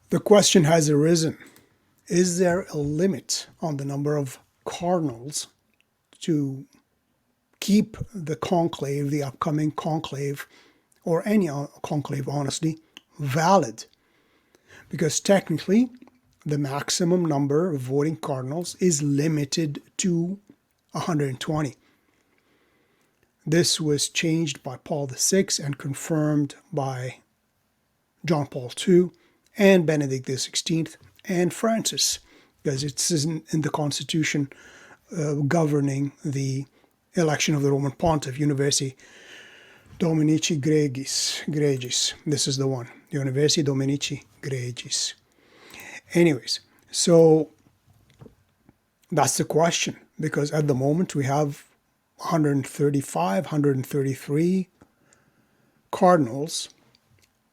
The question has arisen, is there a limit on the number of cardinals to keep the conclave, the upcoming conclave, or any conclave, honestly, valid? Because technically, the maximum number of voting cardinals is limited to 120. This was changed by Paul VI and confirmed by John Paul II and Benedict XVI and Francis, because it's in the Constitution governing the election of the Roman Pontiff, UNIVERSI DOMINICI GREGIS. This is the one, UNIVERSI DOMINICI GREGIS. Anyways, so that's the question, because at the moment we have 135, 133 cardinals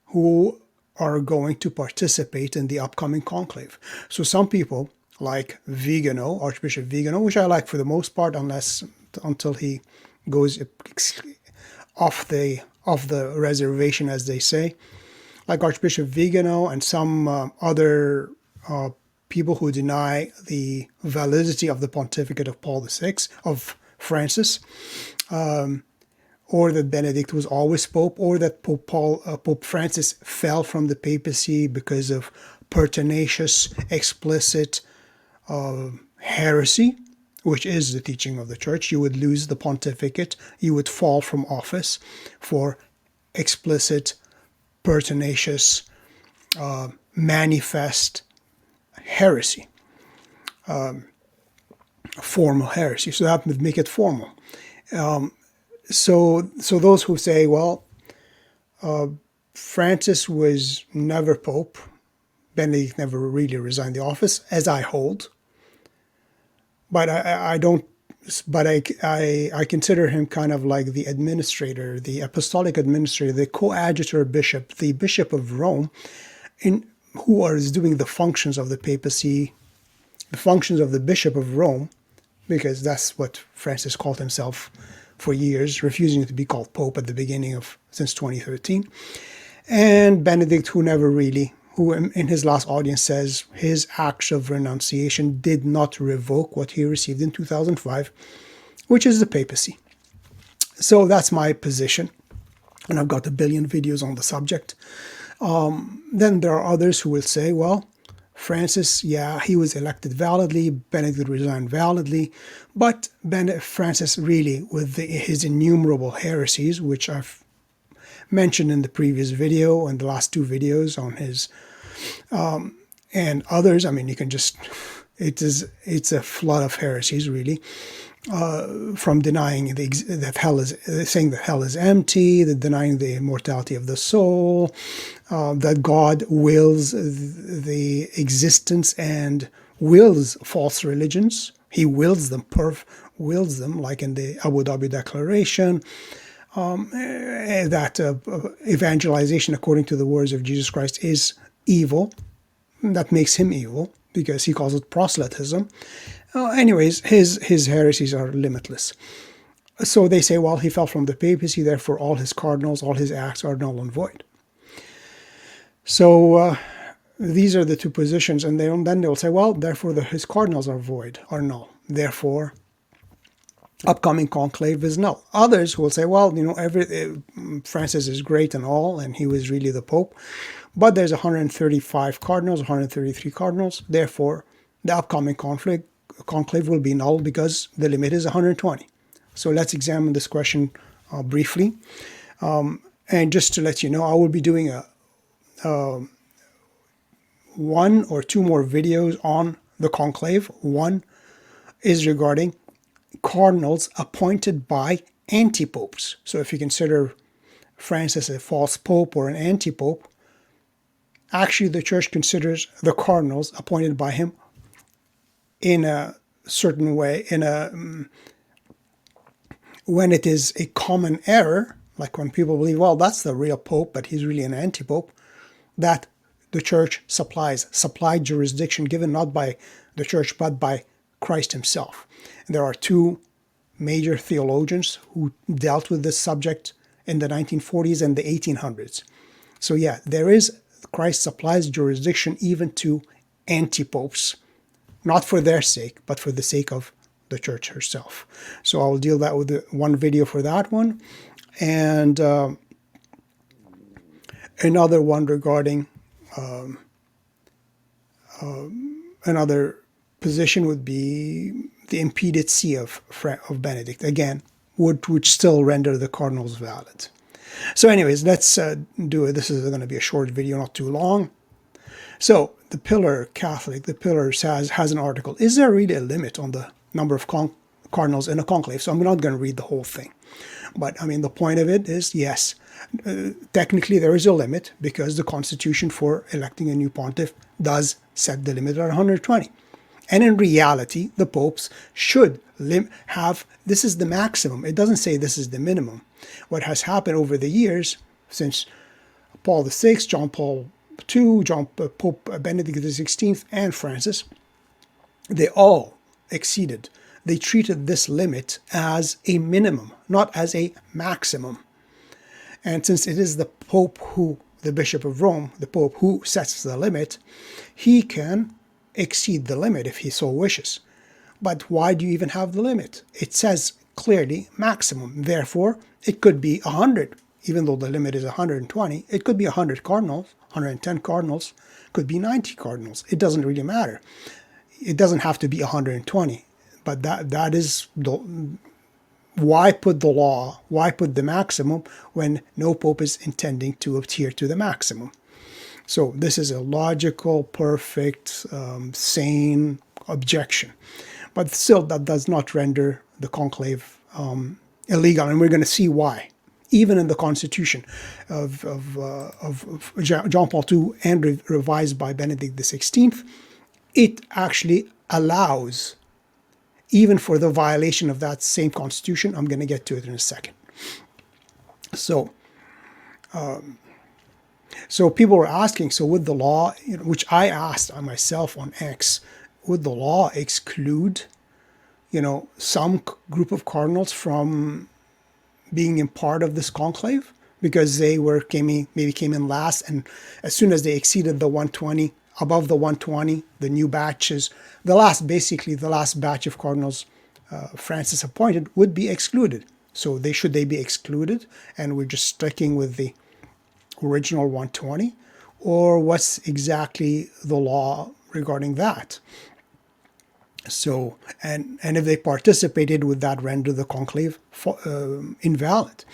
who are going to participate in the upcoming conclave. So some people, like Vigano, Archbishop Vigano, which I like for the most part, until he goes off the reservation, as they say, like Archbishop Vigano and some other people who deny the validity of the pontificate of Paul VI, of Francis, or that Benedict was always Pope, or that Pope Francis fell from the papacy because of pertinacious, explicit heresy, which is the teaching of the Church. You would lose the pontificate, you would fall from office for explicit, pertinacious, manifest heresy, formal heresy. So that would make it formal. So those who say, well, Francis was never Pope, Benedict never really resigned the office, as I hold, but I don't. But I consider him kind of like the administrator, the apostolic administrator, the coadjutor bishop, the Bishop of Rome, who is doing the functions of the papacy, the functions of the Bishop of Rome, because that's what Francis called himself for years, refusing to be called Pope at the beginning since 2013. And Benedict, who in his last audience says his acts of renunciation did not revoke what he received in 2005, which is the papacy. So that's my position, and I've got a billion videos on the subject. Then there are others who will say, well, Francis, yeah, he was elected validly, Benedict resigned validly, but Francis really, with his innumerable heresies, which I've mentioned in the previous video and the last two videos on his, and others, I mean, you can just, it's a flood of heresies, really, from denying that hell is, saying that hell is empty, denying the immortality of the soul, that God wills the existence and wills false religions. He wills them, like in the Abu Dhabi Declaration, that evangelization, according to the words of Jesus Christ, is evil. That makes him evil, because he calls it proselytism. Anyways, his heresies are limitless. So they say, well, he fell from the papacy, therefore all his cardinals, all his acts are null and void. So these are the two positions, and then they'll say, well, therefore his cardinals are void, are null. Therefore, upcoming conclave is null. Others will say, well, Francis is great and all, and he was really the Pope, but there's 135 cardinals, 133 cardinals. Therefore, the upcoming conclave will be null because the limit is 120. So let's examine this question briefly. And just to let you know, I will be doing one or two more videos on the conclave. One is regarding cardinals appointed by anti-popes. So if you consider Francis a false pope or an anti-pope, actually the Church considers the cardinals appointed by him in a certain way, when it is a common error, like when people believe, well, that's the real pope, but he's really an anti-pope, that the Church supplied jurisdiction given not by the Church, but by Christ himself. And there are two major theologians who dealt with this subject in the 1940s and the 1800s. So yeah, there is Christ supplies jurisdiction even to anti-popes, not for their sake, but for the sake of the church herself. So I'll deal that with one video for that one, and another one regarding another position would be the impeded see of Benedict, again, which still render the cardinals valid. So anyways, let's do it. This is going to be a short video, not too long. So the Pillar Catholic, the Pillar has an article. Is there really a limit on the number of cardinals in a conclave? So I'm not going to read the whole thing. But I mean, the point of it is, yes, technically there is a limit because the constitution for electing a new pontiff does set the limit at 120. And in reality, the popes should have, this is the maximum. It doesn't say this is the minimum. What has happened over the years, since Paul VI, John Paul II, Pope Benedict XVI, and Francis, they all exceeded. They treated this limit as a minimum, not as a maximum. And since it is the Pope who, the Bishop of Rome, the Pope who sets the limit, he can exceed the limit if he so wishes. But why do you even have the limit? It says clearly maximum. Therefore, it could be 100, even though the limit is 120. It could be 100 cardinals, 110 cardinals, could be 90 cardinals. It doesn't really matter. It doesn't have to be 120. But that is the, why put the law, why put the maximum when no pope is intending to adhere to the maximum? So this is a logical, perfect, sane objection. But still, that does not render the conclave illegal, and we're going to see why. Even in the Constitution of John Paul II and revised by Benedict XVI, it actually allows, even for the violation of that same Constitution. I'm going to get to it in a second. So, so people were asking, so would the law, which I asked myself on X, would the law exclude, some group of cardinals from being in part of this conclave because they maybe came in last, and as soon as they exceeded the 120, above the 120, the new batches, the last batch of cardinals Francis appointed would be excluded. So should they be excluded, and we're just sticking with the original 120, or what's exactly the law regarding that? So, and if they participated, would that render the conclave invalid?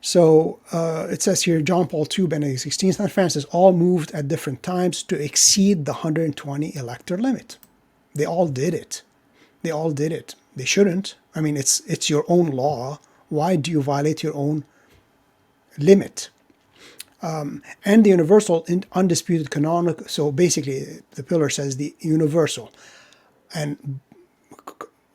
So it says here, John Paul II, Benedict XVI, and Francis all moved at different times to exceed the 120 elector limit. They all did it. They all did it. They shouldn't. I mean, it's your own law. Why do you violate your own limit? And the universal undisputed canonical, so basically the pillar says the universal, and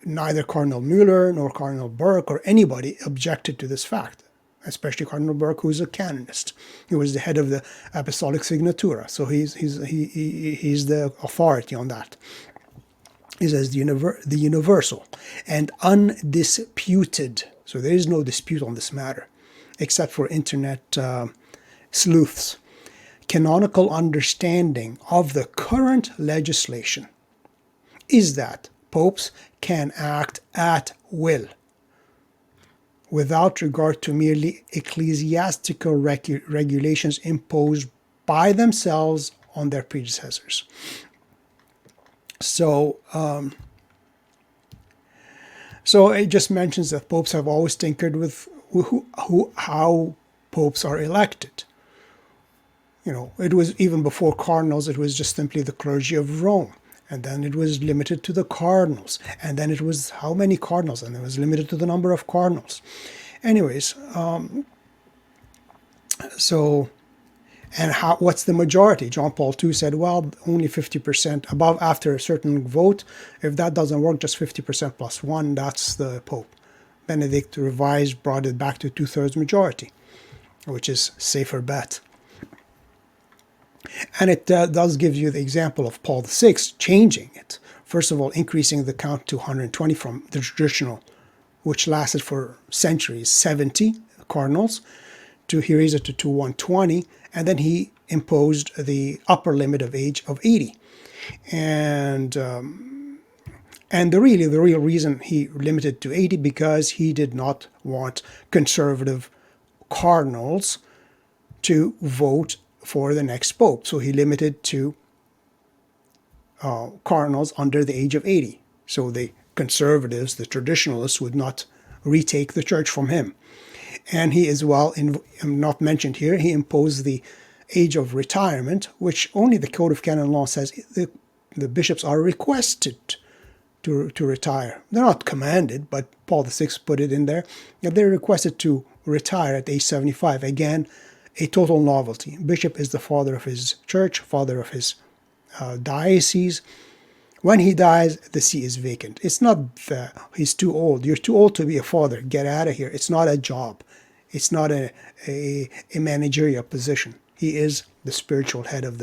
neither Cardinal Mueller nor Cardinal Burke or anybody objected to this fact, especially Cardinal Burke, who's a canonist. He was the head of the Apostolic Signatura, so he's the authority on that. He says the universal and undisputed, so there is no dispute on this matter, except for internet sleuths, canonical understanding of the current legislation is that popes can act at will without regard to merely ecclesiastical regulations imposed by themselves on their predecessors. So, so it just mentions that popes have always tinkered with how popes are elected. It was even before cardinals, it was just simply the clergy of Rome. And then it was limited to the cardinals. And then it was how many cardinals? And it was limited to the number of cardinals. Anyways, what's the majority? John Paul II said, well, only 50% above after a certain vote. If that doesn't work, just 50% plus one, that's the Pope. Benedict revised, brought it back to 2/3 majority, which is safer bet. And it does give you the example of Paul VI changing it. First of all, increasing the count to 120 from the traditional, which lasted for centuries, 70 cardinals, he raised it to 120, and then he imposed the upper limit of age of 80. And the real reason he limited to 80 because he did not want conservative cardinals to vote for the next pope. So he limited to cardinals under the age of 80. So the conservatives, the traditionalists, would not retake the church from him. And he as well, not mentioned here, he imposed the age of retirement, which only the Code of Canon Law says the bishops are requested to retire. They're not commanded, but Paul VI put it in there. They're requested to retire at age 75. Again, a total novelty. Bishop is the father of his church, father of his diocese. When he dies, the see is vacant. It's not he's too old. You're too old to be a father. Get out of here. It's not a job. It's not a managerial position. He is the spiritual head of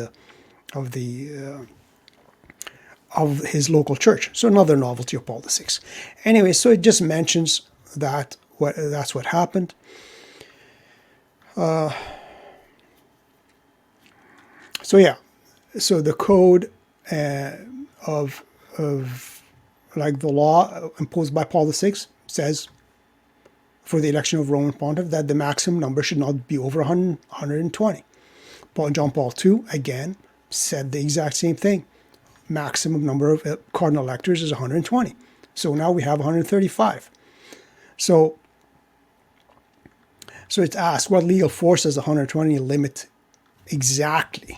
his local church. So another novelty of Paul VI. Anyway, so it just mentions that that's what happened. So yeah, so the code of like the law imposed by Paul VI says for the election of Roman Pontiff that the maximum number should not be over 120. John Paul II, again, said the exact same thing. Maximum number of cardinal electors is 120. So now we have 135. So it's asked, what legal force does the 120 limit exactly?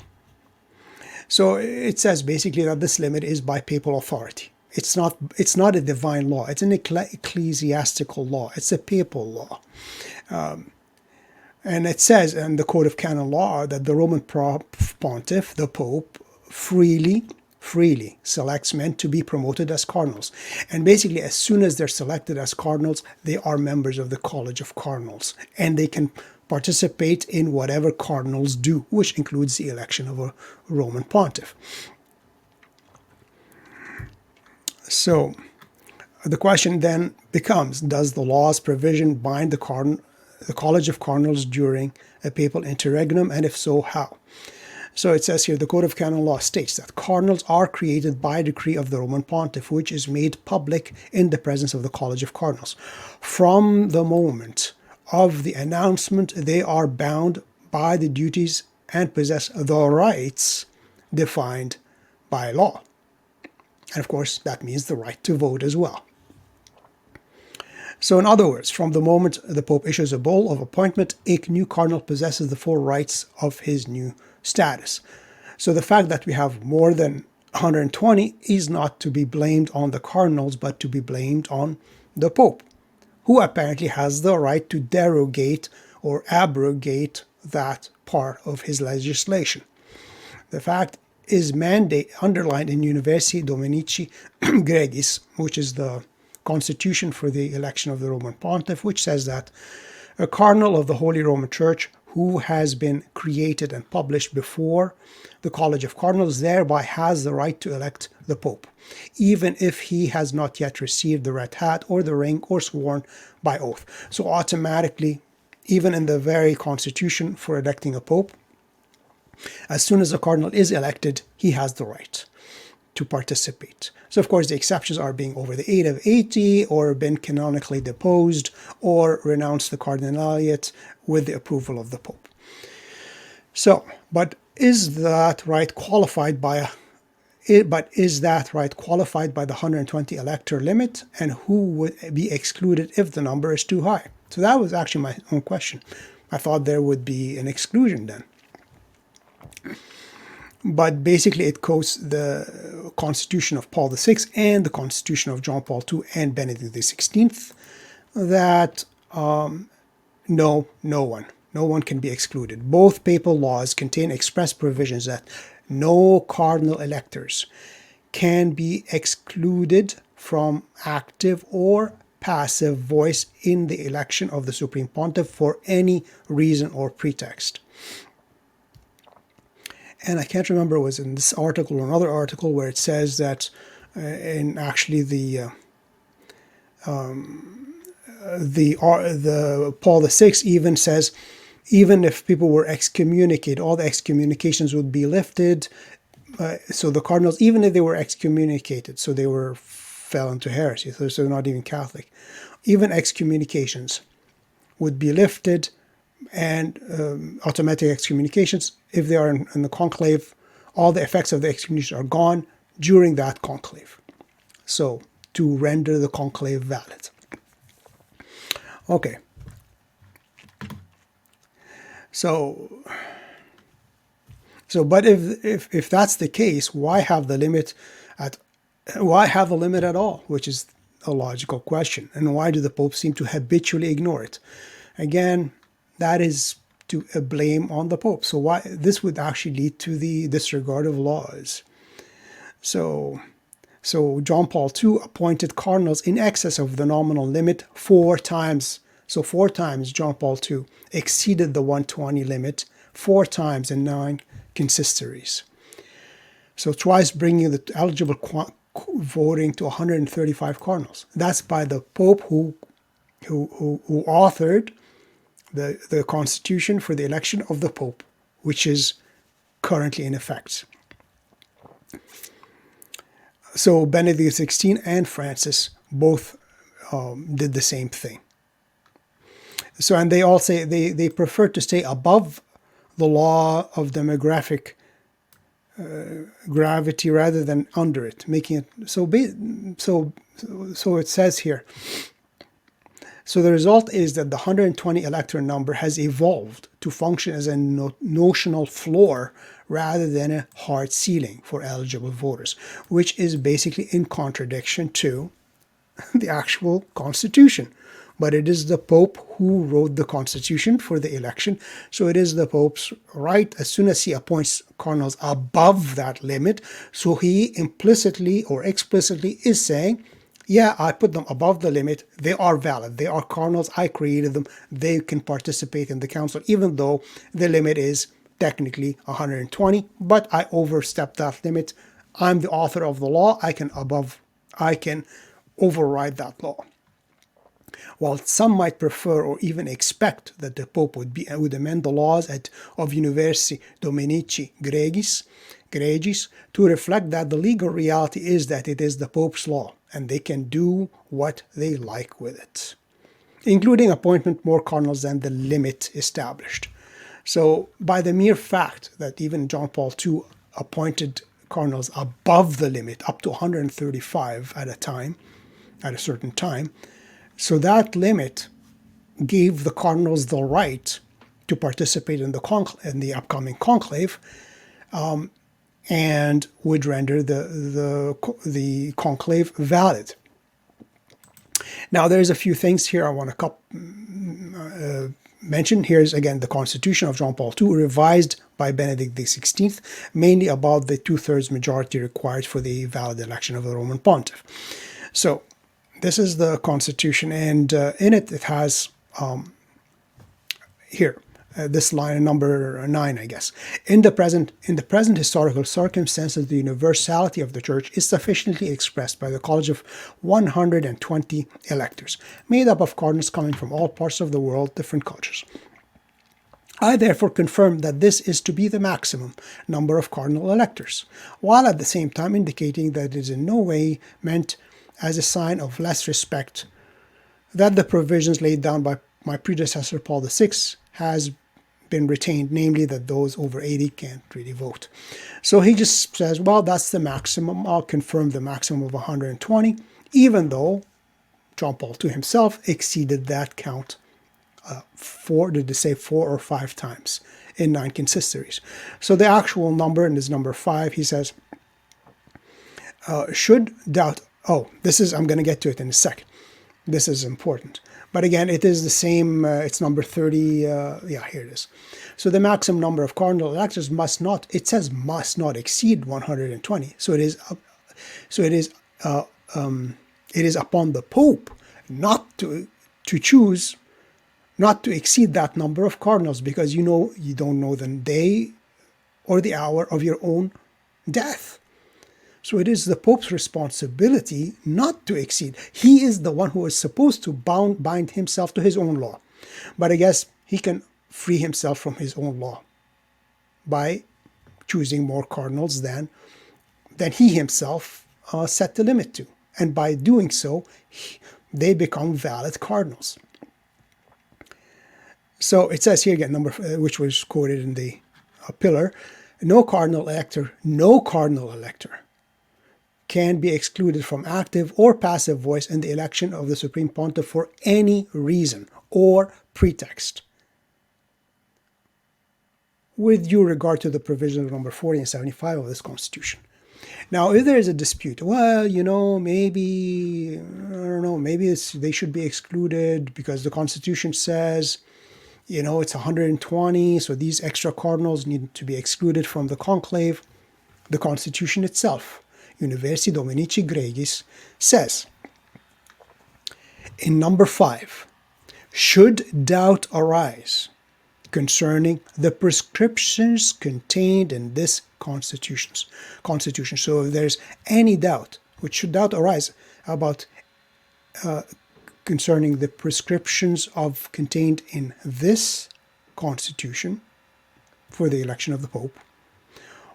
So it says basically that this limit is by papal authority. It's not a divine law. It's an ecclesiastical law. It's a papal law. And it says in the Code of Canon Law that the Roman Pontiff, the Pope, freely selects men to be promoted as cardinals. And basically, as soon as they're selected as cardinals, they are members of the College of Cardinals. And they can participate in whatever cardinals do, which includes the election of a Roman Pontiff. So the question then becomes, does the law's provision bind the College of Cardinals during a papal interregnum, and if so, how? So it says here, the Code of Canon Law states that cardinals are created by decree of the Roman Pontiff, which is made public in the presence of the College of Cardinals. From the moment of the announcement, they are bound by the duties and possess the rights defined by law. And of course, that means the right to vote as well. So in other words, from the moment the Pope issues a bull of appointment, a new cardinal possesses the full rights of his new status. So the fact that we have more than 120 is not to be blamed on the cardinals, but to be blamed on the Pope, who apparently has the right to derogate or abrogate that part of his legislation. The fact is underlined in UNIVERSI DOMINICI GREGIS, which is the constitution for the election of the Roman Pontiff, which says that a cardinal of the Holy Roman Church who has been created and published before the College of Cardinals thereby has the right to elect the Pope, even if he has not yet received the red hat or the ring or sworn by oath. So automatically, even in the very constitution for electing a Pope, as soon as a cardinal is elected, he has the right to participate. So of course the exceptions are being over the age of 80 or been canonically deposed or renounced the cardinalate with the approval of the Pope. So, but is that right qualified by the 120 elector limit, and who would be excluded if the number is too high? So that was actually my own question. I thought there would be an exclusion then. But basically it quotes the Constitution of Paul VI and the Constitution of John Paul II and Benedict XVI that no one can be excluded. Both papal laws contain express provisions that no cardinal electors can be excluded from active or passive voice in the election of the Supreme Pontiff for any reason or pretext. And I can't remember, it was in this article or another article where it says that in actually the Paul VI even says even if people were excommunicated, all the excommunications would be lifted. So the cardinals, even if they were excommunicated, so they fell into heresy, so they're not even Catholic, even excommunications would be lifted, and automatic excommunications, if they are in the conclave, all the effects of the excommunication are gone during that conclave. So, to render the conclave valid. Okay. So but if that's the case, why have the limit at all? Which is a logical question. And why do the popes seem to habitually ignore it? Again, that is to blame on the Pope. So why this would actually lead to the disregard of laws. So John Paul II appointed cardinals in excess of the nominal limit 4 times. So 4 times John Paul II exceeded the 120 limit 4 times in 9 consistories. So twice bringing the eligible voting to 135 cardinals. That's by the Pope who authored the constitution for the election of the Pope, which is currently in effect. So Benedict XVI and Francis both did the same thing. So, and they all say they prefer to stay above the law of demographic gravity rather than under it, making it so. So it says here. So the result is that the 120 elector number has evolved to function as a notional floor rather than a hard ceiling for eligible voters, which is basically in contradiction to the actual constitution. But it is the Pope who wrote the constitution for the election, so it is the Pope's right as soon as he appoints cardinals above that limit. So he implicitly or explicitly is saying, yeah, I put them above the limit. They are valid. They are cardinals. I created them. They can participate in the council, even though the limit is technically 120. But I overstepped that limit. I'm the author of the law. I can override that law. While some might prefer or even expect that the Pope would amend the laws of UNIVERSI, DOMINICI, GREGIS to reflect that the legal reality is that it is the Pope's law and they can do what they like with it, including appointment more cardinals than the limit established. So by the mere fact that even John Paul II appointed cardinals above the limit, up to 135 at a certain time, so that limit gave the cardinals the right to participate in the upcoming conclave, and would render the conclave valid. Now, there's a few things here I want to mention. Here's again the Constitution of John Paul II, revised by Benedict XVI, mainly about the 2/3 majority required for the valid election of the Roman Pontiff. So this is the Constitution, and in it has here this line, number 9, I guess. In the present historical circumstances, the universality of the Church is sufficiently expressed by the College of 120 electors, made up of cardinals coming from all parts of the world, different cultures. I therefore confirm that this is to be the maximum number of cardinal electors, while at the same time indicating that it is in no way meant as a sign of less respect that the provisions laid down by my predecessor Paul VI has been retained, namely that those over 80 can't really vote. So he just says, well, that's the maximum. I'll confirm the maximum of 120, even though John Paul II himself exceeded that count 4 or 5 times in 9 consistories. So the actual number, and is number 5, he says, should doubt. Oh, I'm going to get to it in a second. This is important. But again, it is the same, it's number 30, yeah, here it is. So the maximum number of cardinal electors must not exceed 120. So it is upon the Pope not to choose, not to exceed that number of cardinals, because you don't know the day or the hour of your own death. So it is the Pope's responsibility not to exceed. He is the one who is supposed to bind himself to his own law. But I guess he can free himself from his own law by choosing more cardinals than he himself set the limit to. And by doing so, they become valid cardinals. So it says here again, which was quoted in the pillar, no cardinal elector can be excluded from active or passive voice in the election of the Supreme Pontiff for any reason or pretext, with due regard to the provision of number 40 and 75 of this Constitution. Now, if there is a dispute, well, maybe, I don't know, maybe they should be excluded because the Constitution says, it's 120, so these extra cardinals need to be excluded from the conclave. The Constitution itself, UNIVERSI, DOMINICI, GREGIS, says in number 5, should doubt arise concerning the prescriptions contained in this Constitution. So if there's any doubt, which should doubt arise about concerning the prescriptions contained in this Constitution for the election of the Pope,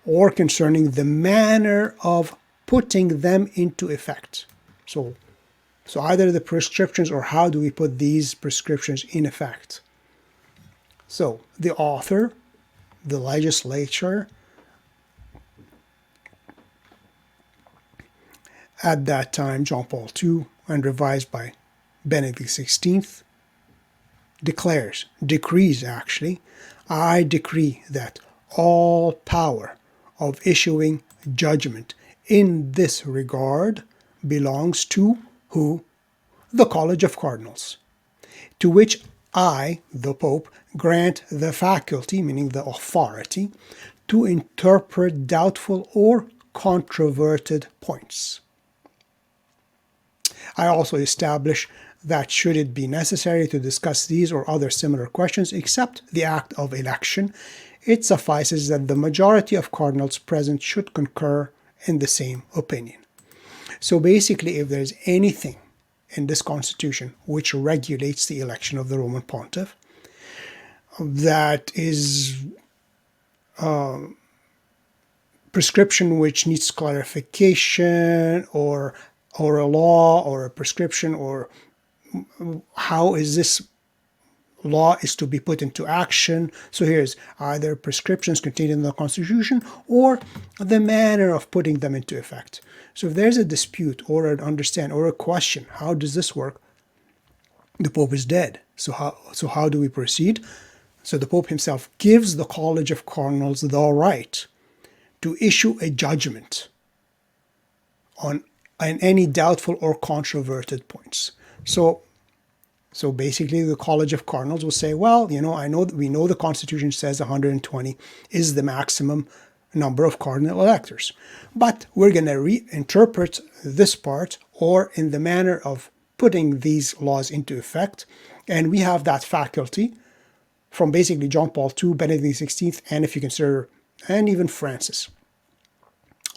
or concerning the manner of putting them into effect. So either the prescriptions or how do we put these prescriptions in effect. So the author, the legislature, at that time, John Paul II, and revised by Benedict XVI, decrees actually, I decree that all power of issuing judgment in this regard belongs to who? The College of Cardinals, to which I, the Pope, grant the faculty, meaning the authority, to interpret doubtful or controverted points. I also establish that should it be necessary to discuss these or other similar questions except the act of election, it suffices that the majority of cardinals present should concur in the same opinion. So basically, if there's anything in this Constitution which regulates the election of the Roman Pontiff, that is prescription which needs clarification, or a law or a prescription, or how is this law is to be put into action. So here's either prescriptions contained in the Constitution or the manner of putting them into effect. So if there's a dispute or an understand or a question, how does this work? The Pope is dead. So how do we proceed? So the Pope himself gives the College of Cardinals the right to issue a judgment on any doubtful or controverted points. So basically, the College of Cardinals will say, well, we know the Constitution says 120 is the maximum number of cardinal electors, but we're going to reinterpret this part, or in the manner of putting these laws into effect, and we have that faculty from basically John Paul II, Benedict XVI, and if you consider, and even Francis.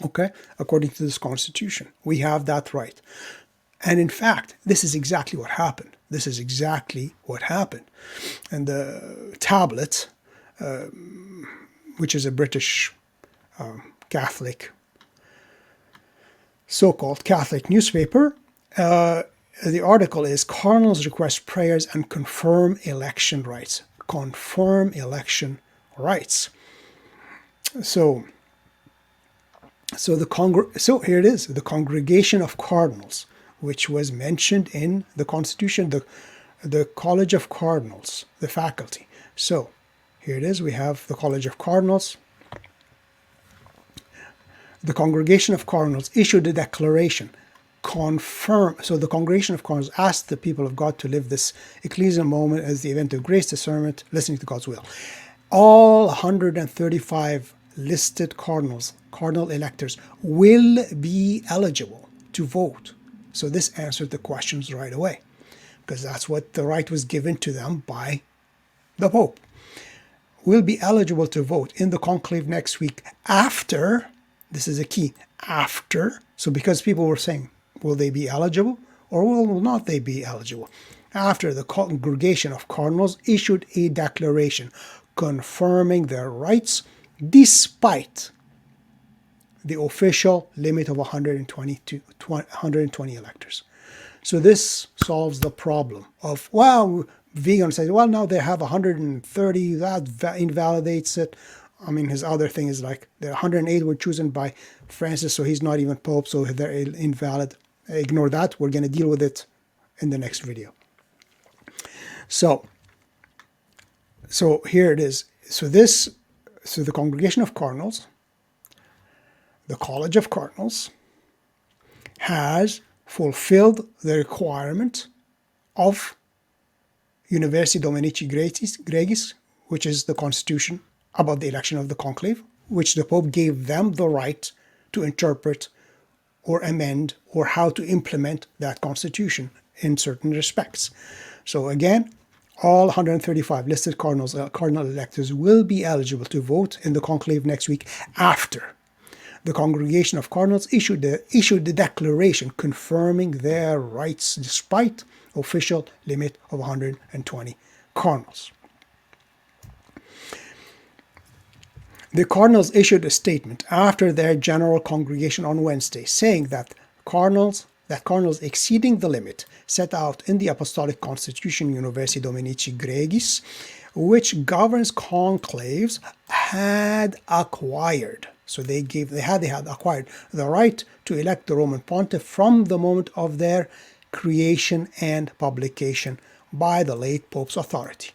Okay, according to this Constitution, we have that right. And in fact, this is exactly what happened. And the Tablet, which is a British Catholic, so-called Catholic newspaper, the article is Cardinals request prayers and confirm election rights. Confirm election rights. So here it is, the Congregation of Cardinals, which was mentioned in the Constitution, the College of Cardinals, the faculty. So here it is, we have the College of Cardinals. The Congregation of Cardinals issued a declaration, so the Congregation of Cardinals asked the people of God to live this ecclesial moment as the event of grace, discernment, listening to God's will. All 135 listed cardinal electors will be eligible to vote. So this answered the questions right away, because that's what the right was given to them by the Pope. Will be eligible to vote in the conclave next week after, this is a key, after, so because people were saying, will they be eligible or will not they be eligible? after the congregation of cardinals issued a declaration confirming their rights despite the official limit of 120 electors. So this solves the problem of, well, Vigan says, well, now they have 130, that invalidates it. I mean, his other thing is like the 108 were chosen by Francis, so he's not even Pope, so they're invalid. Ignore that. We're going to deal with it in the next video. So here it is. So the Congregation of Cardinals, the College of Cardinals, has fulfilled the requirement of UNIVERSI DOMINICI GREGIS, which is the constitution about the election of the conclave, which the Pope gave them the right to interpret or amend or how to implement that constitution in certain respects. So again, all 135 listed cardinal electors will be eligible to vote in the conclave next week after the Congregation of Cardinals issued the declaration confirming their rights despite official limit of 120 cardinals. The cardinals issued a statement after their general congregation on Wednesday saying that cardinals exceeding the limit set out in the Apostolic Constitution Universi Dominici Gregis, which governs conclaves, had acquired. So they had acquired the right to elect the Roman Pontiff from the moment of their creation and publication by the late Pope's authority.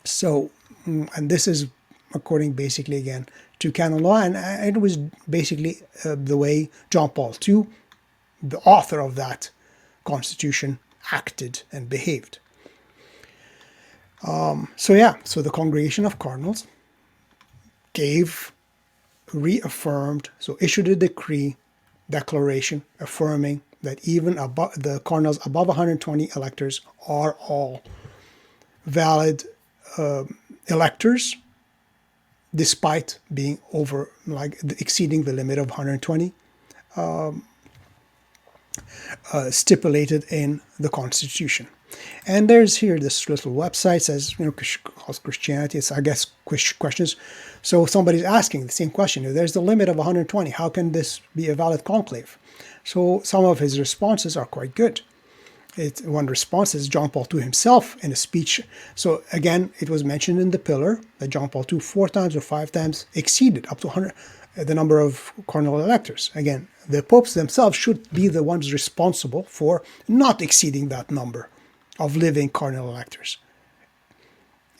So, and this is according basically again to canon law, and it was basically the way John Paul II, the author of that constitution, acted and behaved. So the Congregation of Cardinals reaffirmed, so issued a declaration affirming that even above the cardinals above 120 electors are all valid electors, despite being exceeding the limit of 120 stipulated in the Constitution. And there's here this little website says, calls Christianity. It's, I guess, questions. So somebody's asking the same question. If there's the limit of 120, how can this be a valid conclave? So some of his responses are quite good. One response is John Paul II himself in a speech. So again, it was mentioned in the pillar that John Paul II 4 times or 5 times exceeded up to 100 the number of cardinal electors. Again, the popes themselves should be the ones responsible for not exceeding that number of living cardinal electors.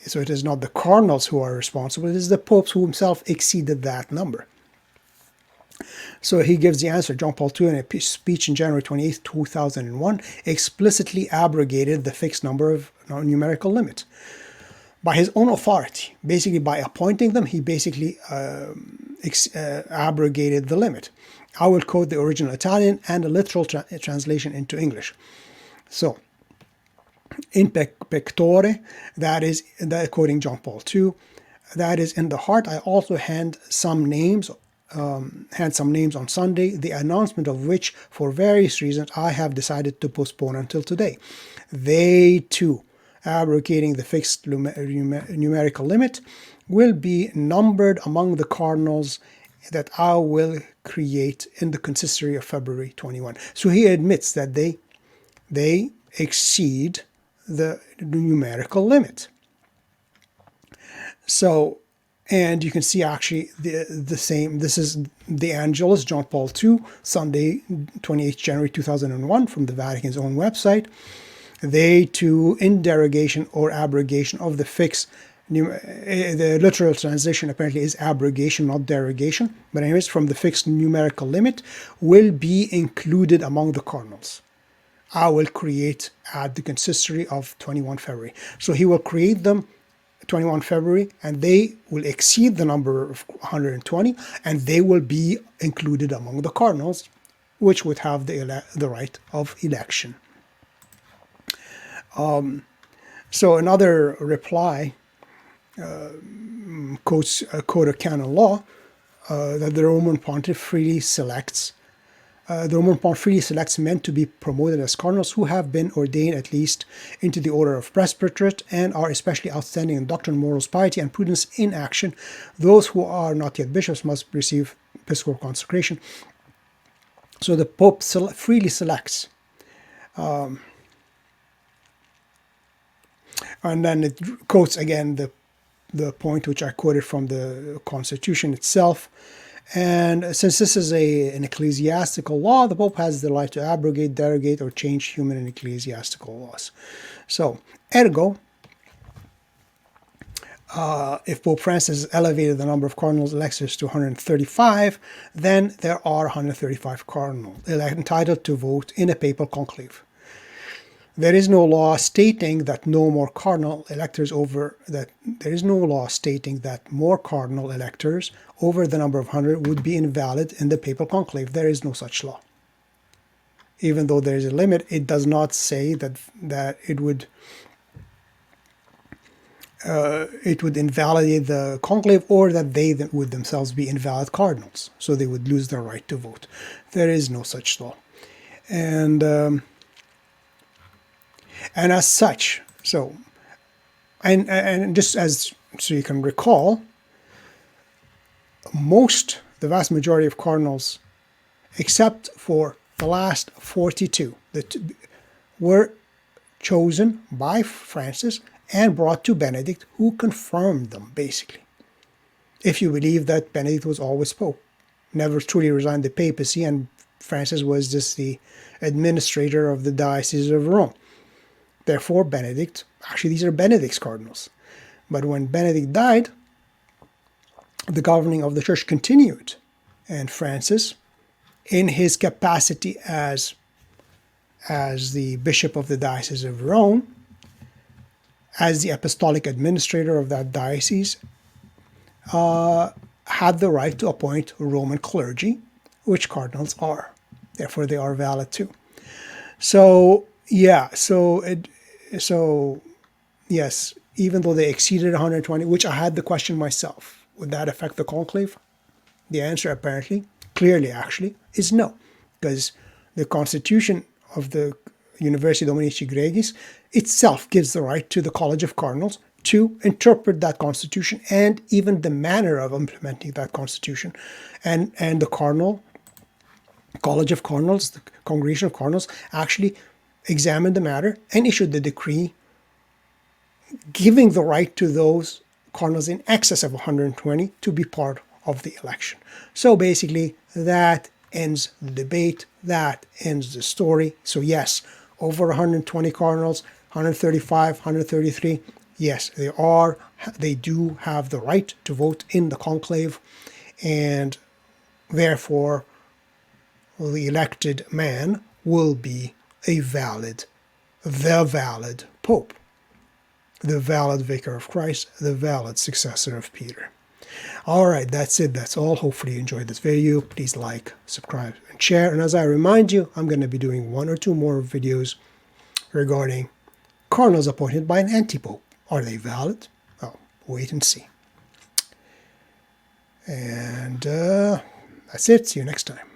So it is not the cardinals who are responsible, it is the popes who himself exceeded that number. So he gives the answer. John Paul II, in a speech in January 28, 2001, explicitly abrogated the fixed numerical limit. By his own authority, basically by appointing them, he basically abrogated the limit. I will quote the original Italian and a literal translation into English. So, in pectore, that is, quoting John Paul II, that is, in the heart, I also hand some names on Sunday, the announcement of which, for various reasons, I have decided to postpone until today. They, too, abrogating the fixed numerical limit, will be numbered among the cardinals that I will create in the consistory of February 21. So he admits that they exceed the numerical limit. So, and you can see actually the same. This is the Angelus, John Paul II, Sunday, 28th January 2001, from the Vatican's own website. They too, in derogation or abrogation of the fixed, the literal translation apparently is abrogation, not derogation, but anyways, from the fixed numerical limit, will be included among the cardinals. I will create at the consistory of 21 February. So he will create them 21 February, and they will exceed the number of 120, and they will be included among the cardinals, which would have the right of election. So another reply quotes a code of canon law that the Roman Pontiff freely selects The Roman Pontiff freely selects men to be promoted as cardinals who have been ordained at least into the order of presbyterate and are especially outstanding in doctrine, morals, piety, and prudence in action. Those who are not yet bishops must receive episcopal consecration. So the Pope freely selects. And then it quotes again the point which I quoted from the Constitution itself. And since this is an ecclesiastical law, the Pope has the right to abrogate, derogate, or change human and ecclesiastical laws. So, ergo, if Pope Francis elevated the number of cardinals electors to 135, then there are 135 cardinals entitled to vote in a papal conclave. There is no law stating that no more cardinal electors over that. There is no law stating that more cardinal electors over the number of 100 would be invalid in the papal conclave. There is no such law. Even though there is a limit, it does not say that it would invalidate the conclave, or that they would themselves be invalid cardinals, so they would lose their right to vote. There is no such law, and as such, so and just as so you can recall, the vast majority of cardinals, except for the last 42, that were chosen by Francis and brought to Benedict, who confirmed them, basically. If you believe that Benedict was always Pope, never truly resigned the papacy, and Francis was just the administrator of the Diocese of Rome. Therefore, Benedict, actually these are Benedict's cardinals. But when Benedict died, the governing of the church continued. And Francis, in his capacity as the bishop of the Diocese of Rome, as the apostolic administrator of that diocese, had the right to appoint Roman clergy, which cardinals are. Therefore, they are valid too. So, yeah, so yes, even though they exceeded 120, which I had the question myself, would that affect the conclave? The answer apparently, clearly actually, is no, because the Constitution of the Universi Dominici Gregis itself gives the right to the College of Cardinals to interpret that Constitution and even the manner of implementing that Constitution. And the College of Cardinals, the Congregation of Cardinals, actually examined the matter and issued the decree giving the right to those cardinals in excess of 120 to be part of the election. So basically, that ends the debate, that ends the story. So yes, over 120 cardinals, 135, 133, yes, they do have the right to vote in the conclave, and therefore the elected man will be the valid Pope, the valid Vicar of Christ, the valid successor of Peter. All right, that's it. That's all. Hopefully you enjoyed this video. Please like, subscribe, and share. And as I remind you, I'm going to be doing 1 or 2 more videos regarding cardinals appointed by an anti-pope. Are they valid? Well, wait and see. And that's it. See you next time.